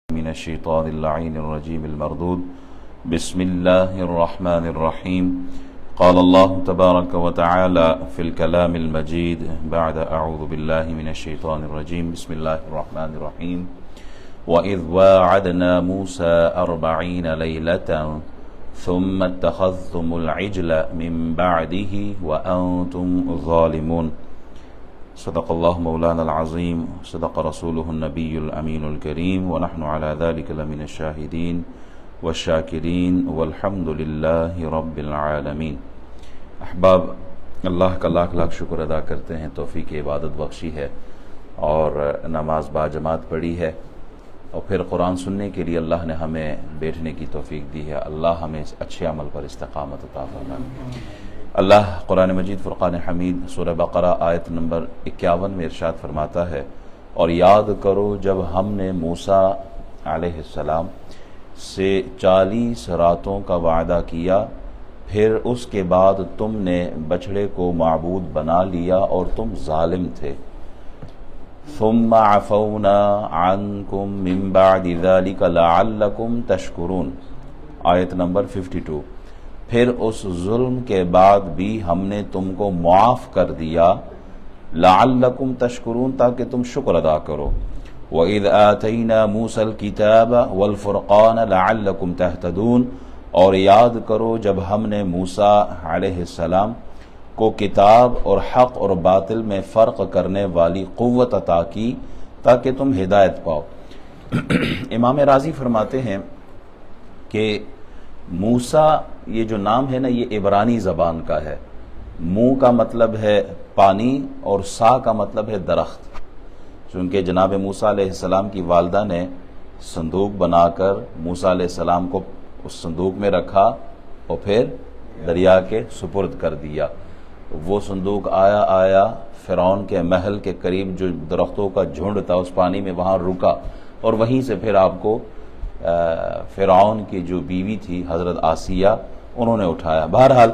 من الشيطان اللعين الرجيم المردود. بسم الله الرحمن الرحيم. قال الله تبارك وتعالى في الكلام المجيد بعد أعوذ بالله من الشيطان الرجيم. بسم الله الرحمن الرحيم. وإذ واعدنا موسى 40 ليلة ثم اتخذتم العجل من بعده وأنتم ظالمون. صدق الله مولانا العظيم. صدق رسوله النبي الأمين الكريم. ونحن على ذلك لمن الشاهدين والشاکرین والحمد للہ رب العالمین. احباب، اللہ کا لاکھ لاکھ شکر ادا کرتے ہیں، توفیق عبادت بخشی ہے اور نماز با جماعت پڑھی ہے، اور پھر قرآن سننے کے لیے اللہ نے ہمیں بیٹھنے کی توفیق دی ہے. اللہ ہمیں اچھے عمل پر استقامت عطا فرمائے. اللہ قرآن مجید فرقان حمید سورہ بقرہ آیت نمبر 51 میں ارشاد فرماتا ہے، اور یاد کرو جب ہم نے موسیٰ علیہ السلام سے 40 راتوں کا وعدہ کیا، پھر اس کے بعد تم نے بچڑے کو معبود بنا لیا اور تم ظالم تھے. ثم عفونا عنکم من بعد ذلك لعلکم تشکرون، آیت نمبر 52. پھر اس ظلم کے بعد بھی ہم نے تم کو معاف کر دیا، لعلکم تشکرون، تاکہ تم شکر ادا کرو. وَإِذْ آتَيْنَا مُوسَى الْكِتَابَ وَالْفُرْقَانَ لَعَلَّكُمْ تَهْتَدُونَ، اور یاد کرو جب ہم نے موسیٰ علیہ السلام کو کتاب اور حق اور باطل میں فرق کرنے والی قوت عطا کی تاکہ تم ہدایت پاؤ. امام رازی فرماتے ہیں کہ موسیٰ یہ جو نام ہے نا، یہ عبرانی زبان کا ہے. مو کا مطلب ہے پانی اور سا کا مطلب ہے درخت. چونکہ جناب موسیٰ علیہ السلام کی والدہ نے صندوق بنا کر موسیٰ علیہ السلام کو اس صندوق میں رکھا اور پھر دریا کے سپرد کر دیا. وہ صندوق آیا فرعون کے محل کے قریب جو درختوں کا جھنڈ تھا اس پانی میں وہاں رکا، اور وہیں سے پھر آپ کو فرعون کی جو بیوی تھی حضرت آسیہ انہوں نے اٹھایا. بہرحال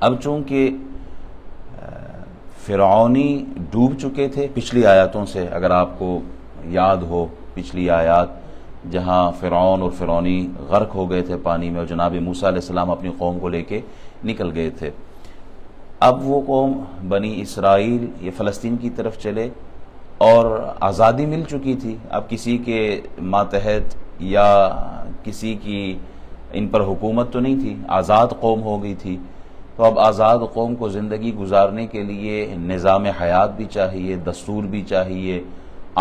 اب چونکہ فرعونی ڈوب چکے تھے پچھلی آیاتوں سے، اگر آپ کو یاد ہو پچھلی آیات جہاں فرعون اور فرعونی غرق ہو گئے تھے پانی میں، اور جناب موسیٰ علیہ السلام اپنی قوم کو لے کے نکل گئے تھے. اب وہ قوم بنی اسرائیل یہ فلسطین کی طرف چلے اور آزادی مل چکی تھی. اب کسی کے ماتحت یا کسی کی ان پر حکومت تو نہیں تھی، آزاد قوم ہو گئی تھی. تو اب آزاد قوم کو زندگی گزارنے کے لیے نظام حیات بھی چاہیے، دستور بھی چاہیے،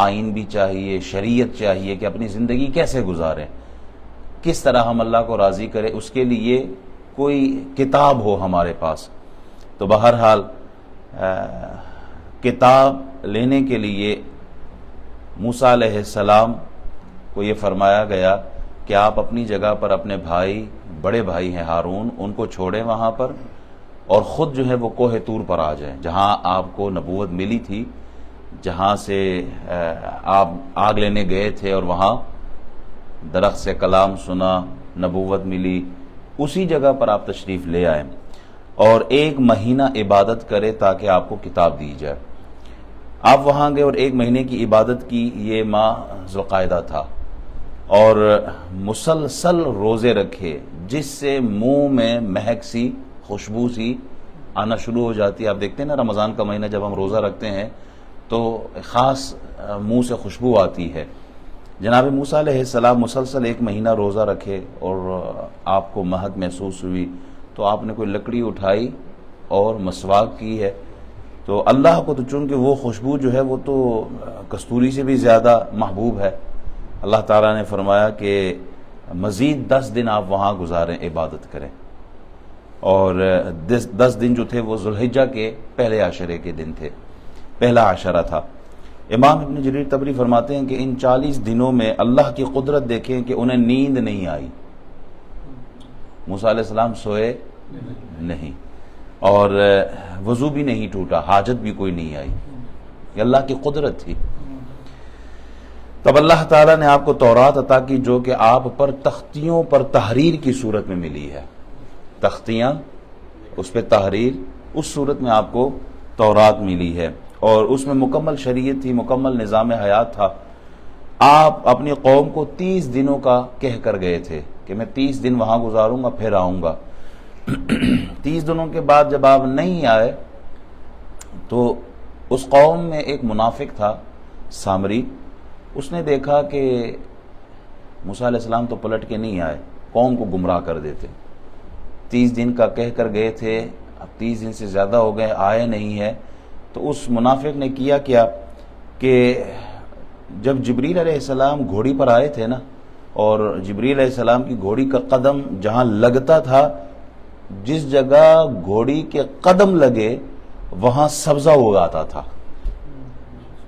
آئین بھی چاہیے، شریعت چاہیے کہ اپنی زندگی کیسے گزاریں، کس طرح ہم اللہ کو راضی کریں. اس کے لیے کوئی کتاب ہو ہمارے پاس. تو بہرحال کتاب لینے کے لیے موسیٰ علیہ السلام کو یہ فرمایا گیا کہ آپ اپنی جگہ پر اپنے بھائی، بڑے بھائی ہیں ہارون، ان کو چھوڑیں وہاں پر، اور خود جو ہے وہ کوہ طور پر آ جائیں جہاں آپ کو نبوت ملی تھی، جہاں سے آپ آگ لینے گئے تھے اور وہاں درخت سے کلام سنا، نبوت ملی. اسی جگہ پر آپ تشریف لے آئیں اور 1 مہینہ عبادت کرے تاکہ آپ کو کتاب دی جائے. آپ وہاں گئے اور 1 مہینے کی عبادت کی. یہ ماہ ذوالقعدہ تھا، اور مسلسل روزے رکھے جس سے منہ میں مہک سی، خوشبو سی آنا شروع ہو جاتی ہے. آپ دیکھتے ہیں نا رمضان کا مہینہ جب ہم روزہ رکھتے ہیں تو خاص منہ سے خوشبو آتی ہے. جناب موسیٰ علیہ السلام مسلسل 1 مہینہ روزہ رکھے اور آپ کو مہک محسوس ہوئی تو آپ نے کوئی لکڑی اٹھائی اور مسواک کی ہے. تو اللہ کو تو چونکہ وہ خوشبو جو ہے وہ تو کستوری سے بھی زیادہ محبوب ہے. اللہ تعالیٰ نے فرمایا کہ مزید 10 دن آپ وہاں گزاریں، عبادت کریں. اور 10 دن جو تھے وہ ذوالحجہ کے پہلے عشرے کے دن تھے، پہلا عشرہ تھا. امام ابن جریر طبری فرماتے ہیں کہ ان 40 دنوں میں اللہ کی قدرت دیکھیں کہ انہیں نیند نہیں آئی. موسیٰ علیہ السلام سوئے نہیں اور وضو بھی نہیں ٹوٹا، حاجت بھی کوئی نہیں آئی. یہ اللہ کی قدرت تھی. تب اللہ تعالیٰ نے آپ کو تورات عطا کی جو کہ آپ پر تختیوں پر تحریر کی صورت میں ملی ہے. تختیاں، اس پہ تحریر، اس صورت میں آپ کو تورات ملی ہے، اور اس میں مکمل شریعت تھی، مکمل نظام حیات تھا. آپ اپنی قوم کو 30 دنوں کا کہہ کر گئے تھے کہ میں 30 دن وہاں گزاروں گا پھر آؤں گا. 30 دنوں کے بعد جب آپ نہیں آئے تو اس قوم میں ایک منافق تھا سامری. اس نے دیکھا کہ موسیٰ علیہ السلام تو پلٹ کے نہیں آئے, قوم کو گمراہ کر دیتے. 30 دن کا کہہ کر گئے تھے, اب 30 دن سے زیادہ ہو گئے, آئے نہیں ہے. تو اس منافق نے کیا کہ جب جبریل علیہ السلام گھوڑی پر آئے تھے نا, اور جبریل علیہ السلام کی گھوڑی کا قدم جہاں لگتا تھا, جس جگہ گھوڑی کے قدم لگے وہاں سبزہ اگاتا تھا.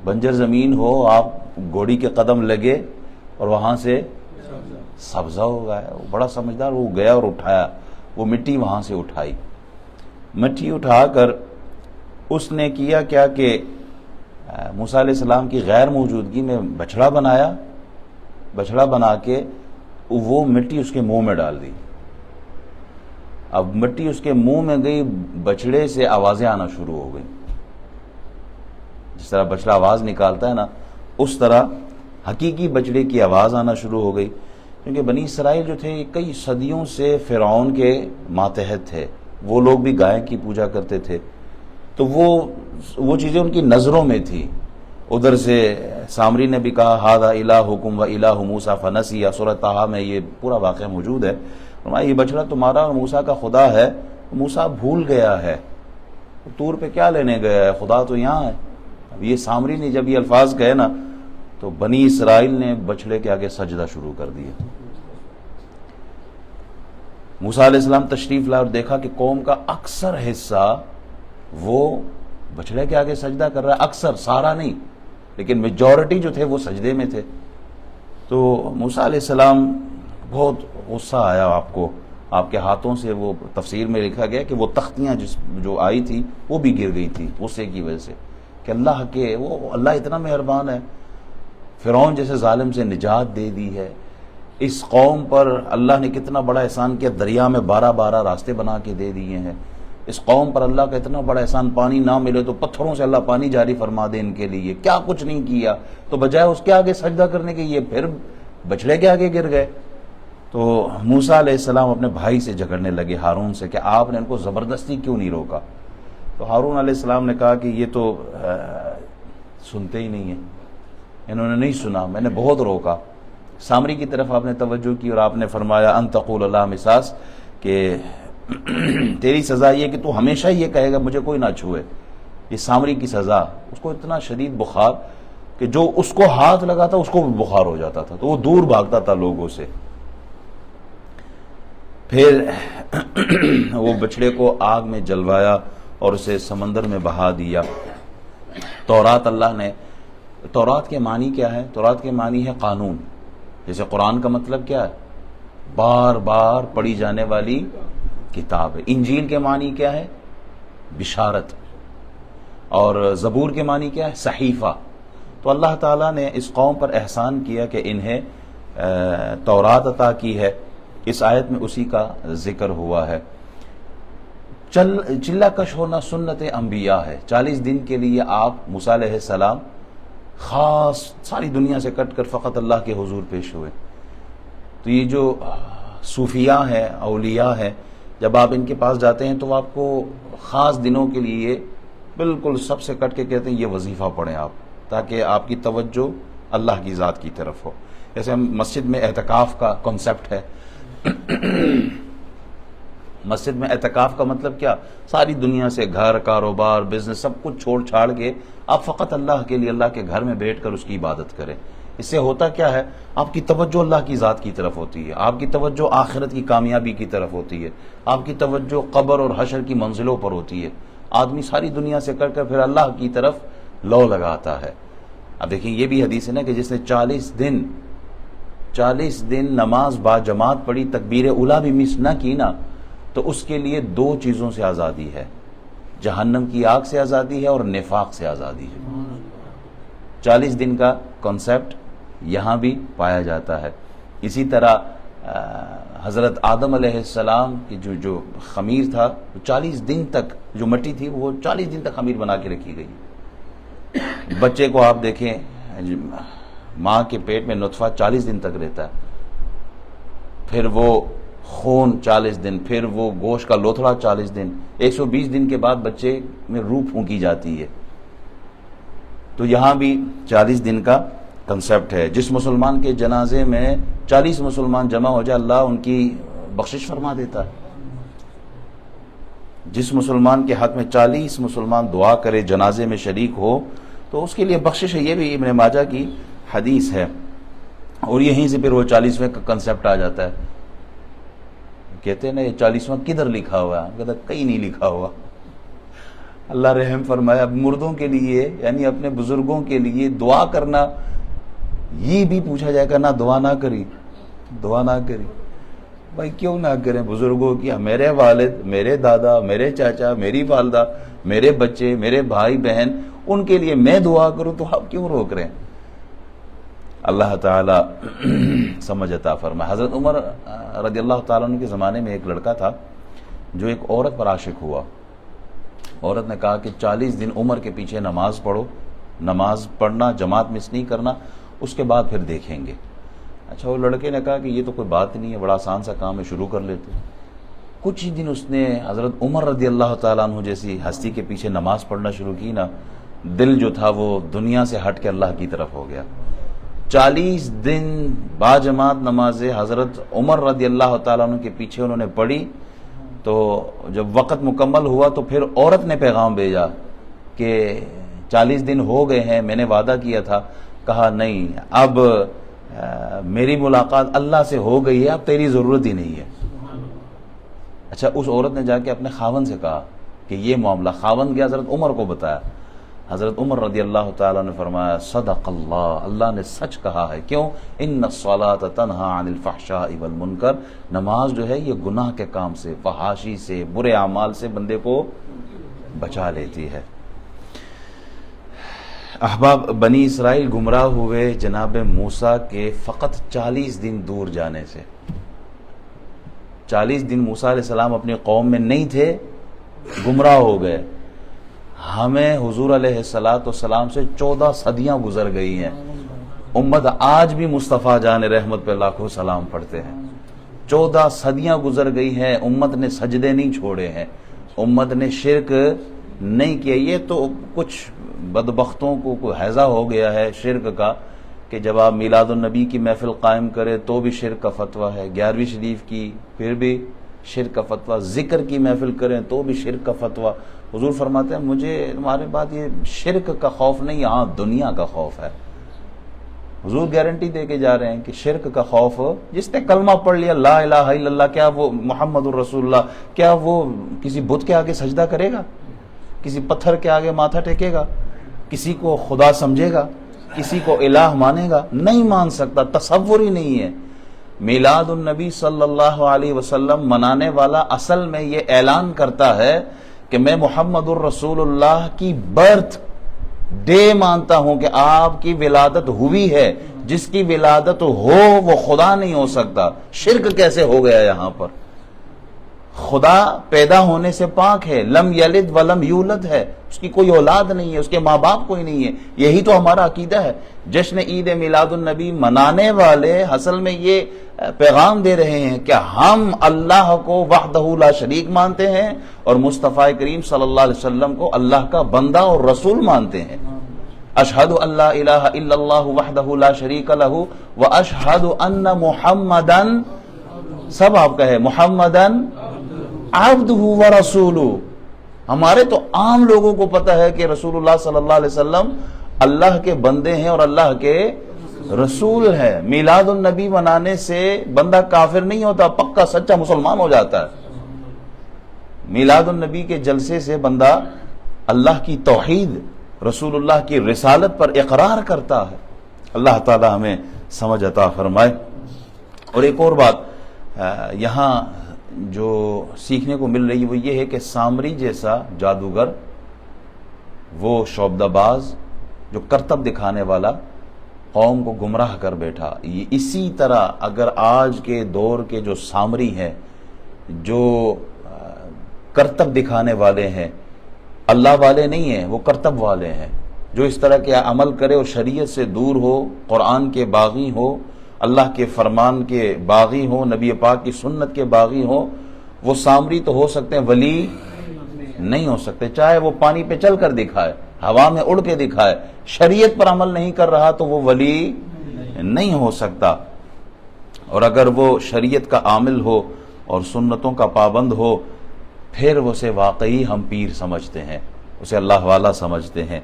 بنجر زمین ہو, آپ گھوڑی کے قدم لگے اور وہاں سے سبزہ اگایا. وہ بڑا سمجھدار, وہ گیا اور اٹھایا, وہ مٹی وہاں سے اٹھائی. مٹی اٹھا کر اس نے کیا کہ موسیٰ علیہ السلام کی غیر موجودگی میں بچڑا بنایا. بچڑا بنا کے وہ مٹی اس کے منہ میں ڈال دی. اب مٹی اس کے منہ میں گئی, بچڑے سے آوازیں آنا شروع ہو گئی. جس طرح بچڑا آواز نکالتا ہے نا, اس طرح حقیقی بچڑے کی آواز آنا شروع ہو گئی. کیونکہ بنی اسرائیل جو تھے کئی صدیوں سے فرعون کے ماتحت تھے, وہ لوگ بھی گائے کی پوجا کرتے تھے. تو وہ چیزیں ان کی نظروں میں تھی. ادھر سے سامری نے بھی کہا ہذا الہکم و الہ موسیٰ فنسی, سورۃ طٰہٰ میں یہ پورا واقعہ موجود ہے. یہ بچڑا تمہارا اور موسیٰ کا خدا ہے. موسیٰ بھول گیا ہے, طور پہ کیا لینے گیا ہے, خدا تو یہاں ہے. اب یہ سامری نے جب یہ الفاظ کہے نا, تو بنی اسرائیل نے بچڑے کے آگے سجدہ شروع کر دیا. موسیٰ علیہ السلام تشریف لائے اور دیکھا کہ قوم کا اکثر حصہ وہ بچڑے کے آگے سجدہ کر رہا ہے. اکثر, سارا نہیں, لیکن میجورٹی جو تھے وہ سجدے میں تھے. تو موسیٰ علیہ السلام بہت غصہ آیا آپ کے ہاتھوں سے. وہ تفسیر میں لکھا گیا کہ وہ تختیاں جو آئی تھی وہ بھی گر گئی تھی غصے کی وجہ سے, کہ اللہ اتنا مہربان ہے, فرعون جیسے ظالم سے نجات دے دی ہے. اس قوم پر اللہ نے کتنا بڑا احسان کیا, دریا میں 12 راستے بنا کے دے دیے ہیں. اس قوم پر اللہ کا اتنا بڑا احسان, پانی نہ ملے تو پتھروں سے اللہ پانی جاری فرما دے ان کے لیے. کیا کچھ نہیں کیا, تو بجائے اس کے آگے سجدہ کرنے کے یہ پھر بچڑے کے آگے گر گئے. تو موسیٰ علیہ السلام اپنے بھائی سے جھگڑنے لگے, ہارون سے, کہ آپ نے ان کو زبردستی کیوں نہیں روکا. تو ہارون علیہ السلام نے کہا کہ یہ تو سنتے ہی نہیں ہیں, انہوں نے نہیں سنا, میں نے بہت روکا. سامری کی طرف آپ نے توجہ کی اور آپ نے فرمایا ان تقول لا مساس, کہ تیری سزا یہ کہ تو ہمیشہ یہ کہے گا مجھے کوئی نہ چھوئے. یہ سامری کی سزا, اس کو اتنا شدید بخار کہ جو اس کو ہاتھ لگاتا اس کو بھی بخار ہو جاتا تھا, تو وہ دور بھاگتا تھا لوگوں سے. پھر وہ بچڑے کو آگ میں جلوایا اور اسے سمندر میں بہا دیا. تورات اللہ نے, تورات کے معنی کیا ہے؟ تورات کے معنی ہے قانون. جیسے قرآن کا مطلب کیا ہے؟ بار بار پڑھی جانے والی کتاب ہے. انجیل کے معنی کیا ہے؟ بشارت. اور زبور کے معنی کیا ہے؟ صحیفہ. تو اللہ تعالیٰ نے اس قوم پر احسان کیا کہ انہیں تورات عطا کی ہے. اس آیت میں اسی کا ذکر ہوا ہے. چلہ کش ہونا سنت انبیاء ہے. 40 دن کے لیے آپ موسیٰ علیہ السلام خاص ساری دنیا سے کٹ کر فقط اللہ کے حضور پیش ہوئے. تو یہ جو صوفیاء ہیں, اولیاء ہیں, جب آپ ان کے پاس جاتے ہیں تو آپ کو خاص دنوں کے لیے بالکل سب سے کٹ کے کہتے ہیں یہ وظیفہ پڑھیں آپ, تاکہ آپ کی توجہ اللہ کی ذات کی طرف ہو. جیسے مسجد میں اعتکاف کا کنسپٹ ہے. مسجد میں اعتکاف کا مطلب کیا؟ ساری دنیا سے گھر, کاروبار, بزنس سب کچھ چھوڑ چھاڑ کے آپ فقط اللہ کے لیے اللہ کے گھر میں بیٹھ کر اس کی عبادت کریں. اس سے ہوتا کیا ہے؟ آپ کی توجہ اللہ کی ذات کی طرف ہوتی ہے, آپ کی توجہ آخرت کی کامیابی کی طرف ہوتی ہے, آپ کی توجہ قبر اور حشر کی منزلوں پر ہوتی ہے. آدمی ساری دنیا سے کر کر پھر اللہ کی طرف لو لگاتا ہے. اب دیکھیں یہ بھی حدیث ہے نا کہ جس نے 40 دن نماز با جماعت پڑھی, تکبیر اولیٰ بھی مس نہ کی نا, تو اس کے لیے 2 چیزوں سے آزادی ہے, جہنم کی آگ سے آزادی ہے اور نفاق سے آزادی ہے. 40 دن کا کنسپٹ یہاں بھی پایا جاتا ہے. اسی طرح حضرت آدم علیہ السلام کی جو خمیر تھا, 40 دن تک جو مٹی تھی وہ 40 دن تک خمیر بنا کے رکھی گئی. بچے کو آپ دیکھیں ماں کے پیٹ میں نطفہ 40 دن تک رہتا ہے، پھر وہ خون 40 دن، پھر وہ گوشت کا لوتھڑا 40 دن، 120 دن کے بعد بچے میں روح پھونکی جاتی ہے۔ تو یہاں بھی 40 دن کا کنسیپٹ ہے۔ جس مسلمان کے جنازے میں 40 مسلمان جمع ہو جائے، اللہ ان کی بخشش فرما دیتا ہے۔ جس مسلمان کے حق میں 40 مسلمان دعا کرے، جنازے میں شریک ہو، تو اس کے لیے بخشش ہے۔ یہ بھی ابن ماجہ کی حدیث ہے، اور یہیں سے پھر وہ 40ویں کا کنسیپٹ آ جاتا ہے۔ کہتے ہیں نا یہ 40واں کدھر لکھا ہوا ہے؟ کہتا ہے کہیں نہیں لکھا ہوا۔ اللہ رحم فرمائے۔ اب مردوں کے لیے یعنی اپنے بزرگوں کے لیے دعا کرنا، یہ بھی پوچھا جائے گا، نہ دعا نہ کری، دعا نہ کری۔ بھائی کیوں نہ کریں بزرگوں کی؟ میرے والد، میرے دادا، میرے چاچا، میری والدہ، میرے بچے، میرے بھائی بہن، ان کے لیے میں دعا کروں تو آپ کیوں روک رہے ہیں؟ اللہ تعالی سمجھ عطا فرمائے۔ حضرت عمر رضی اللہ تعالیٰ عنہ کے زمانے میں ایک لڑکا تھا جو ایک عورت پر عاشق ہوا۔ عورت نے کہا کہ 40 دن عمر کے پیچھے نماز پڑھو، نماز پڑھنا، جماعت مس نہیں کرنا، اس کے بعد پھر دیکھیں گے۔ اچھا، وہ لڑکے نے کہا کہ یہ تو کوئی بات نہیں ہے، بڑا آسان سا کام ہے، شروع کر لیتے۔ کچھ ہی دن اس نے حضرت عمر رضی اللہ تعالیٰ عنہ جیسی ہستی کے پیچھے نماز پڑھنا شروع کی نا، دل جو تھا وہ دنیا سے ہٹ کے اللہ کی طرف ہو گیا۔ 40 دن باجماعت نمازیں حضرت عمر رضی اللہ تعالیٰ عنہ کے پیچھے انہوں نے پڑھی، تو جب وقت مکمل ہوا تو پھر عورت نے پیغام بھیجا کہ 40 دن ہو گئے ہیں، میں نے وعدہ کیا تھا۔ کہا نہیں، اب میری ملاقات اللہ سے ہو گئی ہے، اب تیری ضرورت ہی نہیں ہے۔ اچھا، اس عورت نے جا کے اپنے خاوند سے کہا کہ یہ معاملہ، خاوند گیا حضرت عمر کو بتایا۔ حضرت عمر رضی اللہ تعالیٰ نے فرمایا صدق اللہ، اللہ نے سچ کہا ہے۔ کیوں؟ ان الصلاۃ تنہی عن الفحشاء والمنکر، نماز جو ہے یہ گناہ کے کام سے، فحاشی سے، برے اعمال سے بندے کو بچا لیتی ہے۔ احباب، بنی اسرائیل گمراہ ہوئے جناب موسیٰ کے فقط 40 دن دور جانے سے۔ 40 دن موسیٰ علیہ السلام اپنی قوم میں نہیں تھے، گمراہ ہو گئے۔ ہمیں حضور علیہ السلام سے 14 صدیاں گزر گئی ہیں، امت آج بھی مصطفیٰ جان رحمت پہ لاکھوں سلام پڑھتے ہیں۔ 14 صدیاں گزر گئی ہیں، امت نے سجدے نہیں چھوڑے ہیں، امت نے شرک نہیں کیا۔ یہ تو کچھ بدبختوں کو کوئی ہیضہ ہو گیا ہے شرک کا، کہ جب آپ میلاد النبی کی محفل قائم کریں تو بھی شرک کا فتویٰ ہے، 11ویں شریف کی پھر بھی شرک کا فتویٰ، ذکر کی محفل کریں تو بھی شرک کا فتویٰ۔ حضور فرماتے ہیں مجھے تمہارے بعد یہ شرک کا خوف نہیں، یہاں دنیا کا خوف ہے۔ حضور گارنٹی دے کے جا رہے ہیں کہ شرک کا خوف، جس نے کلمہ پڑھ لیا لا الہ الا اللہ، کیا وہ محمد الرسول اللہ، کیا وہ کسی بت کے آگے سجدہ کرے گا؟ کسی پتھر کے آگے ماتھا ٹیکے گا؟ کسی کو خدا سمجھے گا؟ کسی کو الہ مانے گا؟ نہیں مان سکتا، تصور ہی نہیں ہے۔ میلاد النبی صلی اللہ علیہ وسلم منانے والا اصل میں یہ اعلان کرتا ہے کہ میں محمد الرسول اللہ کی برتھ ڈے مانتا ہوں کہ آپ کی ولادت ہوئی ہے۔ جس کی ولادت ہو وہ خدا نہیں ہو سکتا۔ شرک کیسے ہو گیا یہاں پر؟ خدا پیدا ہونے سے پاک ہے، لم یلد ولم یولد ہے، اس کی کوئی اولاد نہیں ہے، اس کے ماں باپ کوئی نہیں ہے۔ یہی تو ہمارا عقیدہ ہے۔ جشن عید میلاد النبی منانے والے اصل میں یہ پیغام دے رہے ہیں کہ ہم اللہ کو وحدہ لا شریک مانتے ہیں، اور مصطفیٰ کریم صلی اللہ علیہ وسلم کو اللہ کا بندہ اور رسول مانتے ہیں۔ اشہد ان لا الہ الا اللہ وحدہ لا شریک لہ واشہد ان محمدن، سب آپ کا ہے، محمدن عبدہ ورسولہ۔ ہمارے تو عام لوگوں کو پتہ ہے کہ رسول اللہ صلی اللہ علیہ وسلم اللہ کے بندے ہیں اور اللہ کے رسول ہے۔ میلاد النبی منانے سے بندہ کافر نہیں ہوتا، پکا سچا مسلمان ہو جاتا ہے۔ میلاد النبی کے جلسے سے بندہ اللہ کی توحید، رسول اللہ کی رسالت پر اقرار کرتا ہے۔ اللہ تعالی ہمیں سمجھ عطا فرمائے۔ اور ایک اور بات یہاں جو سیکھنے کو مل رہی ہے وہ یہ ہے کہ سامری جیسا جادوگر، وہ شعبدہ باز، جو کرتب دکھانے والا، قوم کو گمراہ کر بیٹھا۔ اسی طرح اگر آج کے دور کے جو سامری ہیں، جو کرتب دکھانے والے ہیں، اللہ والے نہیں ہیں، وہ کرتب والے ہیں، جو اس طرح کے عمل کرے اور شریعت سے دور ہو، قرآن کے باغی ہو، اللہ کے فرمان کے باغی ہو، نبی پاک کی سنت کے باغی ہو، وہ سامری تو ہو سکتے ہیں، ولی نہیں ہو سکتے. چاہے وہ پانی پہ چل کر دکھائے، ہوا میں اڑ کے دکھائے، شریعت پر عمل نہیں کر رہا تو وہ ولی نہیں ہو سکتا. اور اگر وہ شریعت کا عامل ہو اور سنتوں کا پابند ہو، پھر اسے واقعی ہم پیر سمجھتے ہیں، اسے اللہ والا سمجھتے ہیں.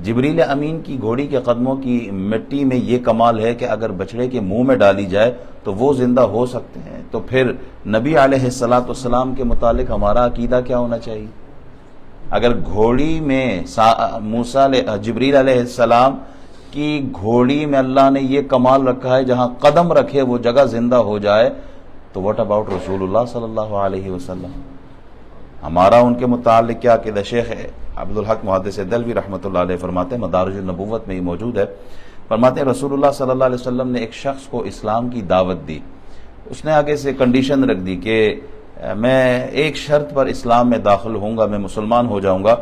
جبریل امین کی گھوڑی کے قدموں کی مٹی میں یہ کمال ہے کہ اگر بچڑے کے منہ میں ڈالی جائے تو وہ زندہ ہو سکتے ہیں. تو پھر نبی علیہ السلام کے متعلق ہمارا عقیدہ کیا ہونا چاہیے؟ اگر گھوڑی میں جبریل علیہ السلام کی گھوڑی میں اللہ نے یہ کمال رکھا ہے جہاں قدم رکھے وہ جگہ زندہ ہو جائے، تو واٹ اباؤٹ رسول اللہ صلی اللہ علیہ وسلم؟ ہمارا ان کے متعلق کیا عقیدہ؟ شیخ عبدالحق محدث دہلوی رحمۃ اللہ علیہ فرماتے ہیں، مدارج النبوت میں یہ موجود ہے، فرماتے ہیں رسول اللہ صلی اللہ علیہ وسلم نے ایک شخص کو اسلام کی دعوت دی. اس نے آگے سے کنڈیشن رکھ دی کہ میں ایک شرط پر اسلام میں داخل ہوں گا، میں مسلمان ہو جاؤں گا،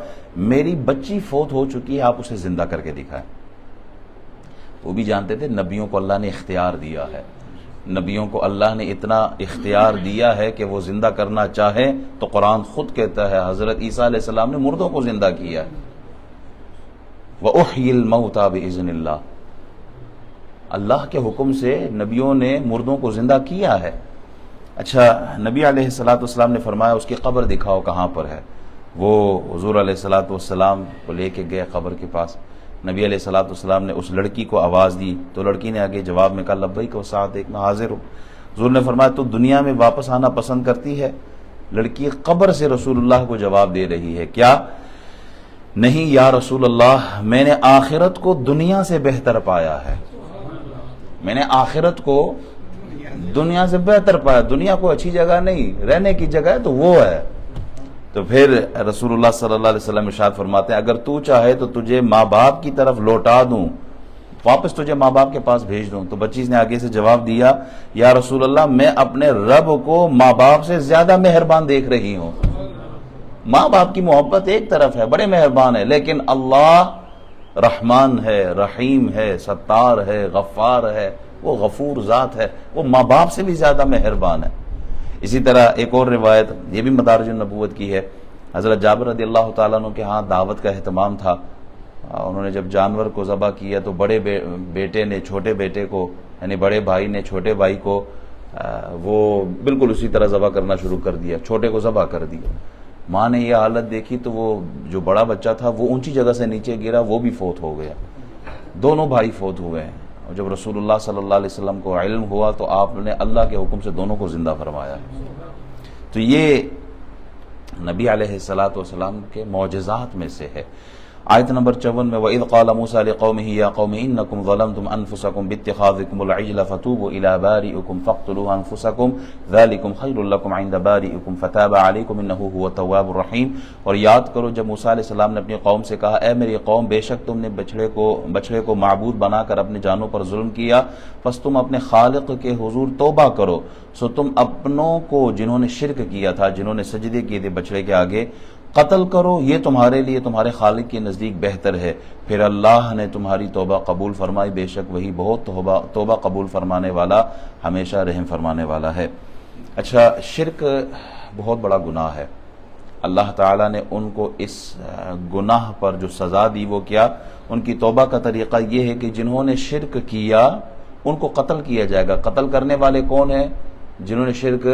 میری بچی فوت ہو چکی ہے، آپ اسے زندہ کر کے دکھائیں. وہ بھی جانتے تھے نبیوں کو اللہ نے اختیار دیا ہے، نبیوں کو اللہ نے اتنا اختیار دیا ہے کہ وہ زندہ کرنا چاہیں تو قرآن خود کہتا ہے، حضرت عیسیٰ علیہ السلام نے مردوں کو زندہ کیا ہے. وَأُحْيِي الْمَوْتَى بِإِذْنِ اللَّهِ، اللہ کے حکم سے نبیوں نے مردوں کو زندہ کیا ہے. اچھا، نبی علیہ السلام نے فرمایا اس کی قبر دکھاؤ کہاں پر ہے. وہ حضور علیہ السلام کو لے کے گئے قبر کے پاس. نبی علیہ السلام نے اس لڑکی کو آواز دی تو لڑکی نے آگے جواب میں کہا لبیک و سعدیک، میں حاضر ہوں. حضور نے فرمایا تو دنیا میں واپس آنا پسند کرتی ہے؟ لڑکی قبر سے رسول اللہ کو جواب دے رہی ہے، کیا نہیں یا رسول اللہ، میں نے آخرت کو دنیا سے بہتر پایا ہے، میں نے آخرت کو دنیا سے بہتر پایا. دنیا کو اچھی جگہ نہیں، رہنے کی جگہ ہے تو وہ ہے. تو پھر رسول اللہ صلی اللہ علیہ وسلم ارشاد فرماتے ہیں اگر تو چاہے تو تجھے ماں باپ کی طرف لوٹا دوں، واپس تجھے ماں باپ کے پاس بھیج دوں. تو بچی نے آگے سے جواب دیا، یا رسول اللہ میں اپنے رب کو ماں باپ سے زیادہ مہربان دیکھ رہی ہوں. ماں باپ کی محبت ایک طرف ہے، بڑے مہربان ہے، لیکن اللہ رحمان ہے، رحیم ہے، ستار ہے، غفار ہے، وہ غفور ذات ہے، وہ ماں باپ سے بھی زیادہ مہربان ہے. اسی طرح ایک اور روایت، یہ بھی مدارج النبوت کی ہے، حضرت جابر رضی اللہ تعالیٰ عنہ کے ہاں دعوت کا اہتمام تھا. انہوں نے جب جانور کو ذبح کیا تو بڑے بیٹے نے چھوٹے بیٹے کو، یعنی بڑے بھائی نے چھوٹے بھائی کو وہ بالکل اسی طرح ذبح کرنا شروع کر دیا، چھوٹے کو ذبح کر دیا. ماں نے یہ حالت دیکھی تو وہ جو بڑا بچہ تھا وہ اونچی جگہ سے نیچے گرا، وہ بھی فوت ہو گیا. دونوں بھائی فوت ہوئے ہیں. اور جب رسول اللہ صلی اللہ علیہ وسلم کو علم ہوا تو آپ نے اللہ کے حکم سے دونوں کو زندہ فرمایا. تو یہ نبی علیہ السلام کے معجزات میں سے ہے. آیت نمبر 54 میں وَإِذْ قَالَ مُوسَىٰ لِقَوْمِهِ يَا قَوْمِ إِنَّكُمْ ظَلَمْتُمْ أَنفُسَكُمْ بِاتِّخَاذِكُمُ الْعِجْلَ فَتُوبُوا إِلَىٰ بَارِئِكُمْ فَاقْتُلُوا أَنفُسَكُمْ ذَٰلِكُمْ خَيْرٌ لَكُمْ عِندَ بَارِئِكُمْ فَتَابَ عَلَيْكُمْ إِنَّهُ هُوَ التَّوَّابُ الرَّحِيمُ. اور یاد کرو جب موسیٰ علیہ السلام نے اپنی قوم سے کہا، اے میری قوم، بے شک تم نے بچڑے کو معبود بنا کر اپنے جانوں پر ظلم کیا، پس تم اپنے خالق کے حضور توبہ کرو. سو تم اپنوں کو جنہوں نے شرک کیا تھا، جنہوں نے سجدے کیے تھے بچڑے کے آگے، قتل کرو، یہ تمہارے لیے تمہارے خالق کے نزدیک بہتر ہے. پھر اللہ نے تمہاری توبہ قبول فرمائی، بے شک وہی بہت توبہ قبول فرمانے والا، ہمیشہ رحم فرمانے والا ہے. اچھا، شرک بہت بڑا گناہ ہے. اللہ تعالیٰ نے ان کو اس گناہ پر جو سزا دی وہ کیا؟ ان کی توبہ کا طریقہ یہ ہے کہ جنہوں نے شرک کیا ان کو قتل کیا جائے گا. قتل کرنے والے کون ہیں؟ جنہوں نے شرک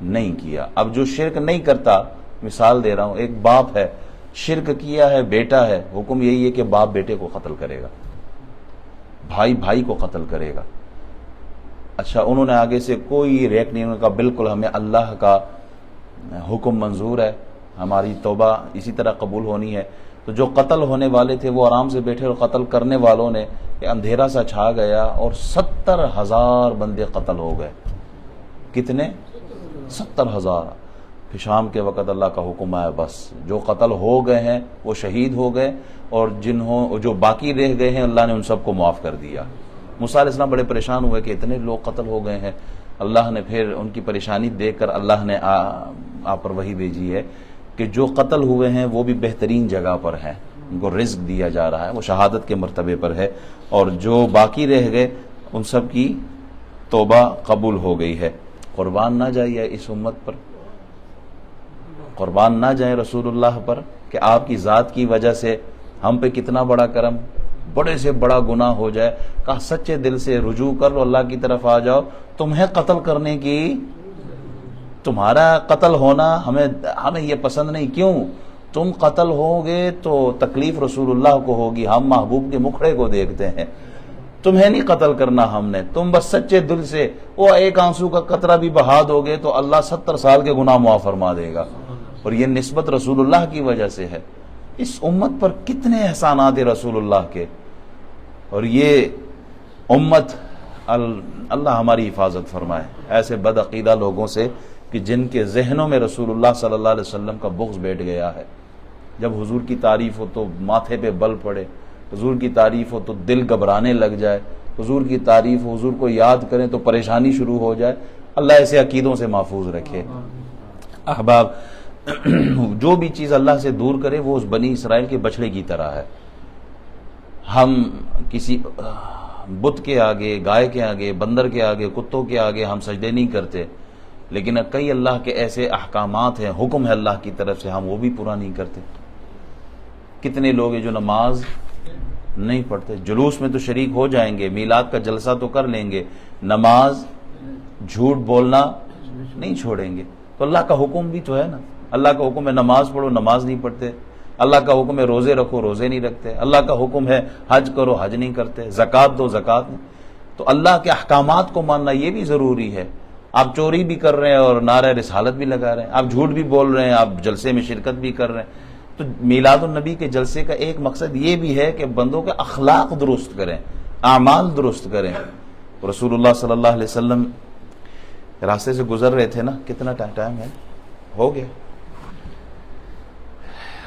نہیں کیا. اب جو شرک نہیں کرتا، مثال دے رہا ہوں، ایک باپ ہے، شرک کیا ہے، بیٹا ہے، حکم یہی ہے کہ باپ بیٹے کو قتل کرے گا، بھائی بھائی کو قتل کرے گا. اچھا، انہوں نے آگے سے کوئی ریک نہیں، انہوں نے کہا بالکل ہمیں اللہ کا حکم منظور ہے، ہماری توبہ اسی طرح قبول ہونی ہے. تو جو قتل ہونے والے تھے وہ آرام سے بیٹھے، اور قتل کرنے والوں نے اندھیرا سا چھا گیا اور 70,000 بندے قتل ہو گئے. کتنے؟ 70,000. پھر شام کے وقت اللہ کا حکم آیا، بس جو قتل ہو گئے ہیں وہ شہید ہو گئے، اور جو باقی رہ گئے ہیں اللہ نے ان سب کو معاف کر دیا. موسیٰ علیہ السلام بڑے پریشان ہوئے کہ اتنے لوگ قتل ہو گئے ہیں. اللہ نے پھر ان کی پریشانی دیکھ کر اللہ نے آپ پر وحی بھیجی ہے کہ جو قتل ہوئے ہیں وہ بھی بہترین جگہ پر ہیں، ان کو رزق دیا جا رہا ہے، وہ شہادت کے مرتبے پر ہے، اور جو باقی رہ گئے ان سب کی توبہ قبول ہو گئی ہے۔ قربان نہ جائیے اس امت پر، قربان نہ جائیں رسول اللہ پر، کہ آپ کی ذات کی وجہ سے ہم پہ کتنا بڑا کرم، بڑے سے بڑا گناہ ہو جائے، کہا سچے دل سے رجوع کر لو، اللہ کی طرف آ جاؤ، تمہیں قتل کرنے کی، تمہارا قتل ہونا ہمیں یہ پسند نہیں، کیوں؟ تم قتل ہوگے تو تکلیف رسول اللہ کو ہوگی، ہم محبوب کے مکھڑے کو دیکھتے ہیں، تمہیں نہیں قتل کرنا ہم نے، تم بس سچے دل سے وہ ایک آنسو کا قطرہ بھی بہا دو گے تو اللہ 70 سال کے گناہ معاف فرما دے گا، اور یہ نسبت رسول اللہ کی وجہ سے ہے۔ اس امت پر کتنے احسانات رسول اللہ کے، اور یہ امت اللہ ہماری حفاظت فرمائے ایسے بدعقیدہ لوگوں سے کہ جن کے ذہنوں میں رسول اللہ صلی اللہ علیہ وسلم کا بغض بیٹھ گیا ہے۔ جب حضور کی تعریف ہو تو ماتھے پہ بل پڑے، حضور کی تعریف ہو تو دل گھبرانے لگ جائے، حضور کی تعریف ہو، حضور کو یاد کریں تو پریشانی شروع ہو جائے۔ اللہ ایسے عقیدوں سے محفوظ رکھے۔ احباب، جو بھی چیز اللہ سے دور کرے وہ اس بنی اسرائیل کے بچڑے کی طرح ہے۔ ہم کسی بت کے آگے، گائے کے آگے، بندر کے آگے، کتوں کے آگے ہم سجدے نہیں کرتے، لیکن کئی اللہ کے ایسے احکامات ہیں، حکم ہے اللہ کی طرف سے، ہم وہ بھی پورا نہیں کرتے۔ کتنے لوگ ہیں جو نماز نہیں پڑھتے، جلوس میں تو شریک ہو جائیں گے، میلاد کا جلسہ تو کر لیں گے، نماز جھوٹ بولنا نہیں چھوڑیں گے۔ تو اللہ کا حکم بھی تو ہے نا، اللہ کا حکم ہے نماز پڑھو، نماز نہیں پڑھتے، اللہ کا حکم ہے روزے رکھو، روزے نہیں رکھتے، اللہ کا حکم ہے حج کرو، حج نہیں کرتے، زکوٰۃ دو، زکوٰۃ نہیں۔ تو اللہ کے احکامات کو ماننا یہ بھی ضروری ہے۔ آپ چوری بھی کر رہے ہیں اور نعرہ رسالت بھی لگا رہے ہیں، آپ جھوٹ بھی بول رہے ہیں، آپ جلسے میں شرکت بھی کر رہے ہیں۔ تو میلاد النبی کے جلسے کا ایک مقصد یہ بھی ہے کہ بندوں کے اخلاق درست کریں، اعمال درست کریں۔ رسول اللہ صلی اللہ علیہ وسلم راستے سے گزر رہے تھے نا، کتنا ٹائم ہے ہو گیا،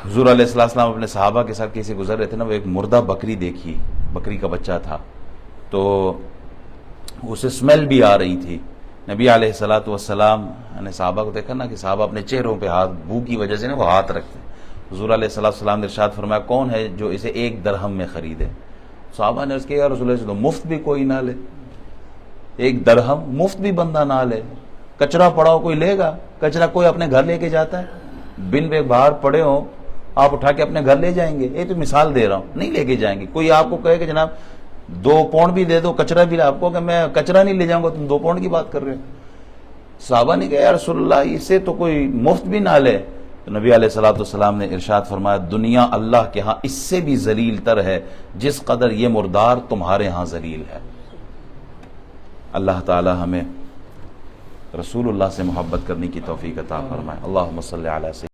حضور علیہ السلام اپنے صحابہ کے ساتھ کیسے گزر رہے تھے نا، وہ ایک مردہ بکری دیکھی، بکری کا بچہ تھا، تو اسے اسمیل بھی آ رہی تھی۔ نبی علیہ السلام نے صحابہ کو دیکھا نا کہ صحابہ اپنے چہروں پہ ہاتھ، بو کی وجہ سے نا وہ ہاتھ رکھتے ہیں۔ حضور علیہ السلام نے ارشاد فرمایا کون ہے جو اسے 1 درہم میں خریدے؟ صحابہ نے اس کے یا رسول اللہ تو مفت بھی کوئی نہ لے، 1 درہم مفت بھی بندہ نہ لے، کچرا پڑا ہو کوئی لے گا؟ کچرا کوئی اپنے گھر لے کے جاتا ہے؟ بن پہ باہر پڑے ہوں آپ اٹھا کے اپنے گھر لے جائیں گے؟ یہ تو مثال دے رہا ہوں، نہیں لے کے جائیں گے۔ کوئی آپ کو کہے کہ جناب 2 پاؤنڈ بھی دے دو، کچرا بھی، آپ کو کہ میں کچرا نہیں لے جاؤں گا، تم 2 پاؤنڈ کی بات کر رہے ہو۔ صحابہ نے کہا یا رسول اللہ اسے تو کوئی مفت بھی نہ لے۔ تو نبی علیہ السلام نے ارشاد فرمایا دنیا اللہ کے ہاں اس سے بھی ذلیل تر ہے جس قدر یہ مردار تمہارے ہاں ذلیل ہے۔ اللہ تعالی ہمیں رسول اللہ سے محبت کرنے کی توفیق عطا فرمائے۔ اللہم صلی علی سیدنا